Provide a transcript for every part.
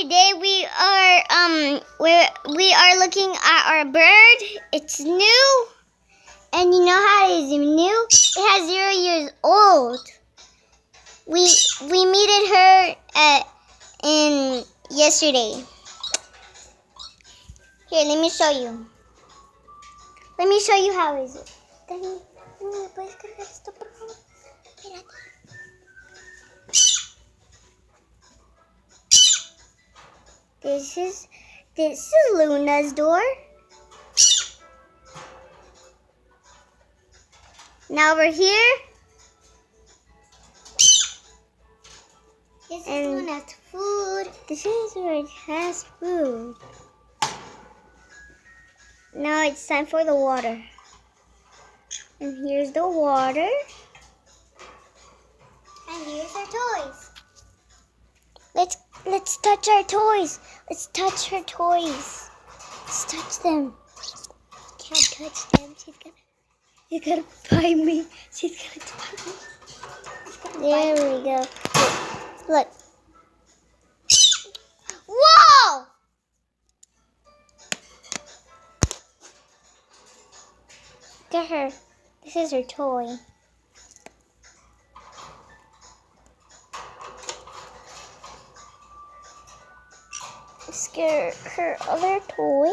Today we are looking at our bird. It's new, and you know how it is new? It has 0 years old. We meted her in yesterday. Here, let me show you. Let me show you how is it. Dani, ¿no me puedes cargar esto, por favor? Espérate. This is Luna's door. Now over here. This is Luna's food. This is where it has food. Now it's time for the water. And here's the water. And here's our toys. Let's touch our toys. Let's touch her toys. Let's touch them. Can't touch them. She's gonna bite me. She's gonna bite me. There we go. Look. Whoa! Look at her. This is her toy. Scare her other toy.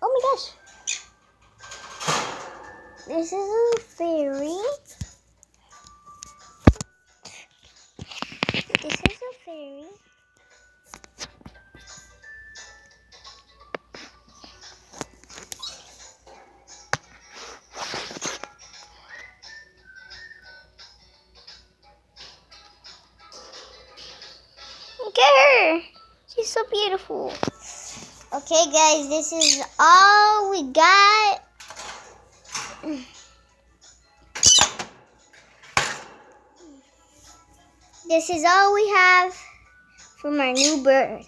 Oh my gosh. This is a fairy. This is a fairy. Look at her. She's so beautiful. Okay, guys, this is all we got. This is all we have from our new bird.